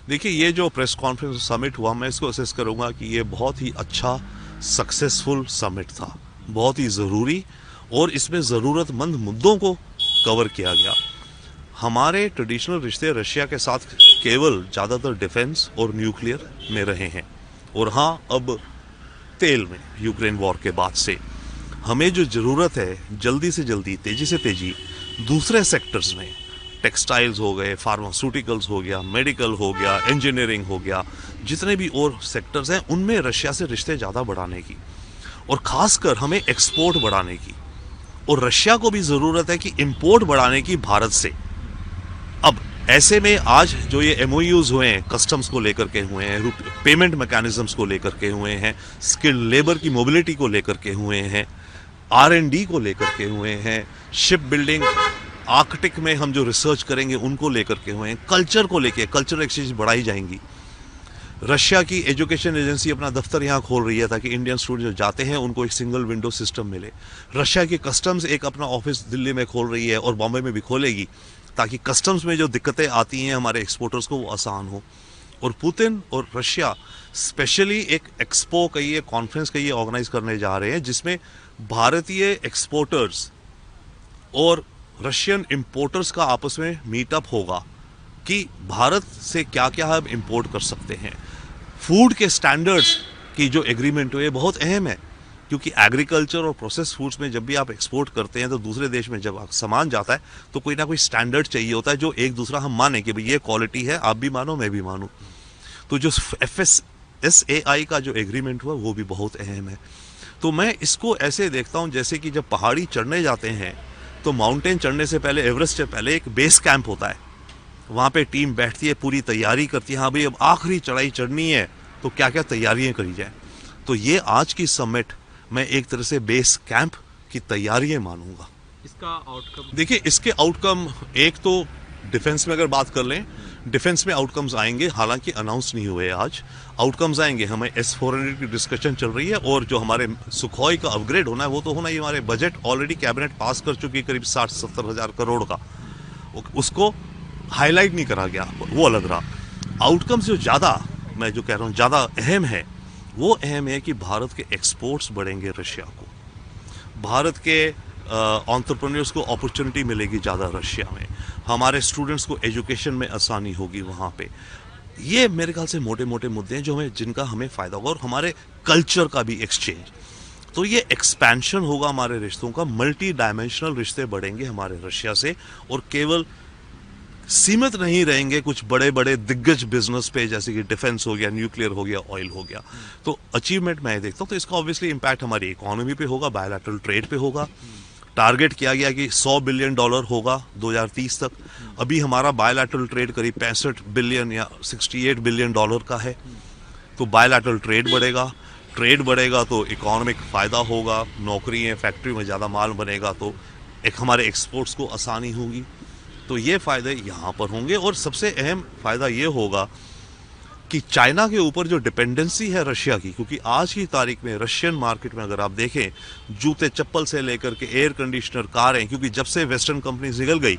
देखिए, ये जो प्रेस कॉन्फ्रेंस समिट हुआ, मैं इसको असेस करूंगा कि ये बहुत ही अच्छा सक्सेसफुल समिट था, बहुत ही ज़रूरी, और इसमें ज़रूरतमंद मुद्दों को कवर किया गया। हमारे ट्रेडिशनल रिश्ते रशिया के साथ केवल ज़्यादातर डिफेंस और न्यूक्लियर में रहे हैं, और हाँ, अब तेल में यूक्रेन वॉर के बाद से हमें जो ज़रूरत है जल्दी से जल्दी, तेज़ी से तेज़ी दूसरे सेक्टर्स में, टेक्सटाइल्स हो गए, फार्मास्यूटिकल्स हो गया, मेडिकल हो गया, इंजीनियरिंग हो गया, जितने भी और सेक्टर्स हैं उनमें रशिया से रिश्ते ज़्यादा बढ़ाने की, और ख़ासकर हमें एक्सपोर्ट बढ़ाने की, और रशिया को भी ज़रूरत है कि इंपोर्ट बढ़ाने की भारत से। अब ऐसे में आज जो ये एमओयूज हुए हैं, कस्टम्स को लेकर के हुए हैं, पेमेंट मैकेनिज्म्स को लेकर के हुए हैं, स्किल्ड लेबर की मोबिलिटी को लेकर के हुए हैं, R&D को लेकर के हुए हैं, शिप बिल्डिंग, आर्कटिक में हम जो रिसर्च करेंगे उनको लेकर के हुए हैं, कल्चर को लेकर कल्चरल एक्सचेंज बढ़ाई जाएंगी। रशिया की एजुकेशन एजेंसी अपना दफ्तर यहाँ खोल रही है ताकि इंडियन स्टूडेंट जो जाते हैं उनको एक सिंगल विंडो सिस्टम मिले। रशिया की कस्टम्स एक अपना ऑफिस दिल्ली में खोल रही है और बॉम्बे में भी खोलेगी, ताकि कस्टम्स में जो दिक्कतें आती हैं हमारे एक्सपोर्टर्स को वो आसान हो। और पुतिन और रशिया स्पेशली एक एक्सपो कहिए, कॉन्फ्रेंस कहिए, ऑर्गेनाइज करने जा रहे हैं, जिसमें भारतीय एक्सपोर्टर्स और रशियन इंपोर्टर्स का आपस में मीटअप होगा कि भारत से क्या क्या हम इंपोर्ट कर सकते हैं। फूड के स्टैंडर्ड्स की जो एग्रीमेंट हुई है बहुत अहम है, क्योंकि एग्रीकल्चर और प्रोसेस फूड्स में जब भी आप एक्सपोर्ट करते हैं तो दूसरे देश में जब सामान जाता है तो कोई ना कोई स्टैंडर्ड चाहिए होता है जो एक दूसरा हम माने कि भाई ये क्वालिटी है, आप भी मानो मैं भी मानूं। तो जो FSSAI का जो एग्रीमेंट हुआ वो भी बहुत अहम है। तो मैं इसको ऐसे देखता हूं जैसे कि जब पहाड़ी चढ़ने जाते हैं तो माउंटेन चढ़ने से पहले, एवरेस्ट से पहले एक बेस कैंप होता है, वहाँ पे टीम बैठती है, पूरी तैयारी करती है, हाँ भाई अब आखिरी चढ़ाई चढ़नी है तो क्या क्या तैयारियां करी जाए। तो ये आज की समिट मैं एक तरह से बेस कैंप की तैयारियां मानूंगा। इसका आउटकम देखिए, इसके आउटकम एक तो डिफेंस में अगर बात कर लें, डिफेंस में आउटकम्स आएंगे, हालांकि अनाउंस नहीं हुए आज, आउटकम्स आएंगे। हमें S-400 की डिस्कशन चल रही है, और जो हमारे सुखोई का अपग्रेड होना है वो तो होना ही। हमारे बजट ऑलरेडी कैबिनेट पास कर चुकी है करीब 60-70 हज़ार करोड़ का, उसको हाईलाइट नहीं करा गया, वो अलग रहा। आउटकम्स जो ज़्यादा, मैं जो कह रहा हूँ ज़्यादा अहम है, वो अहम है कि भारत के एक्सपोर्ट्स बढ़ेंगे रशिया को, भारत के एंटरप्रेन्योर्स को अपॉर्चुनिटी मिलेगी ज़्यादा रशिया में, हमारे स्टूडेंट्स को एजुकेशन में आसानी होगी वहाँ पे। ये मेरे ख्याल से मोटे मोटे मुद्दे हैं जो जिनका हमें फ़ायदा होगा, और हमारे कल्चर का भी एक्सचेंज। तो ये एक्सपेंशन होगा हमारे रिश्तों का, मल्टी डायमेंशनल रिश्ते बढ़ेंगे हमारे रशिया से, और केवल सीमित नहीं रहेंगे कुछ बड़े बड़े दिग्गज बिजनेस पे, जैसे कि डिफेंस हो गया, न्यूक्लियर हो गया, ऑयल हो गया। तो अचीवमेंट मैं देखता हूँ। तो इसका ऑब्वियसली इम्पैक्ट हमारी इकोनॉमी पे होगा, बायलैटरल ट्रेड पे होगा। टारगेट किया गया कि $100 बिलियन होगा 2030 तक। अभी हमारा बायलैटरल ट्रेड करीब 65 बिलियन या $68 बिलियन का है। तो बायलैटरल ट्रेड बढ़ेगा, ट्रेड बढ़ेगा तो इकोनॉमिक फ़ायदा होगा, नौकरी है, फैक्ट्री में ज़्यादा माल बनेगा तो एक हमारे एक्सपोर्ट्स को आसानी होगी। तो ये फ़ायदे यहाँ पर होंगे, और सबसे अहम फ़ायदा ये होगा कि चाइना के ऊपर जो डिपेंडेंसी है रशिया की, क्योंकि आज की तारीख में रशियन मार्केट में अगर आप देखें, जूते चप्पल से लेकर के एयर कंडीशनर, कारें, क्योंकि जब से वेस्टर्न कंपनीज निकल गई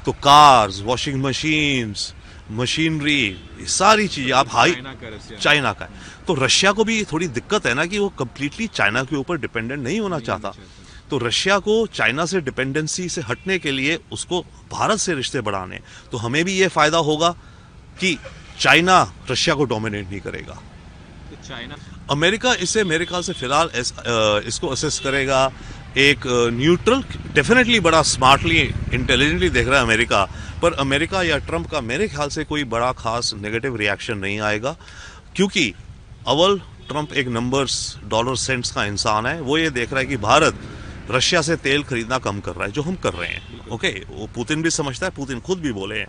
तो कार्स, वॉशिंग मशीन्स, मशीनरी, सारी चीज़ें आप चाइना का है। तो रशिया को भी थोड़ी दिक्कत है ना कि वो कंप्लीटली चाइना के ऊपर डिपेंडेंट नहीं होना चाहता। तो रशिया को चाइना से डिपेंडेंसी से हटने के लिए उसको भारत से रिश्ते बढ़ाने, तो हमें भी ये फ़ायदा होगा कि चाइना रशिया को डोमिनेट नहीं करेगा। तो चाइना, अमेरिका इसे मेरे ख्याल से फिलहाल इसको असेस करेगा एक न्यूट्रल, डेफिनेटली बड़ा स्मार्टली, इंटेलिजेंटली देख रहा है अमेरिका, पर अमेरिका या ट्रंप का मेरे ख्याल से कोई बड़ा खास नेगेटिव रिएक्शन नहीं आएगा, क्योंकि अव्वल ट्रंप एक नंबर्स, डॉलर सेंट्स का इंसान है। वो ये देख रहा है कि भारत रशिया से तेल खरीदना कम कर रहा है, जो हम कर रहे हैं। ओके, वो पुतिन भी समझता है, पुतिन खुद भी बोले हैं,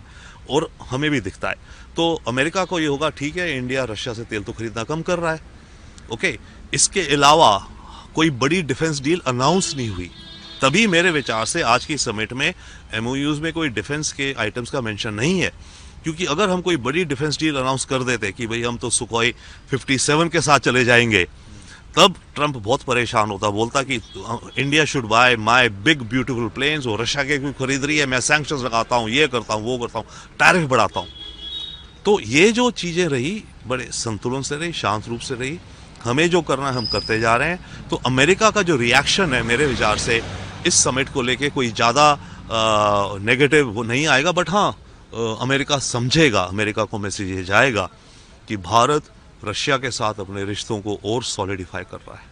और हमें भी दिखता है। तो अमेरिका को ये होगा, ठीक है, इंडिया रशिया से तेल तो खरीदना कम कर रहा है। ओके, इसके अलावा कोई बड़ी डिफेंस डील अनाउंस नहीं हुई, तभी मेरे विचार से आज की समिट में एमओयूज में कोई डिफेंस के आइटम्स का मेंशन नहीं है। क्योंकि अगर हम कोई बड़ी डिफेंस डील अनाउंस कर देते कि भाई हम तो सुखोई 57 के साथ चले जाएंगे, तब ट्रंप बहुत परेशान होता, बोलता कि India should buy my big beautiful planes, और रशिया के कोई खरीद रही है, मैं सैंक्शंस लगाता हूँ, ये करता हूँ, वो करता हूँ, टैरिफ बढ़ाता हूँ। तो ये जो चीज़ें रही बड़े संतुलन से रही, शांत रूप से रही। हमें जो करना है हम करते जा रहे हैं। तो अमेरिका का जो रिएक्शन है मेरे विचार से इस समिट को लेके कोई ज़्यादा नेगेटिव वो नहीं आएगा, बट हाँ अमेरिका समझेगा, अमेरिका को मैसेज ये जाएगा कि भारत रशिया के साथ अपने रिश्तों को और सॉलिडिफाई कर रहा है।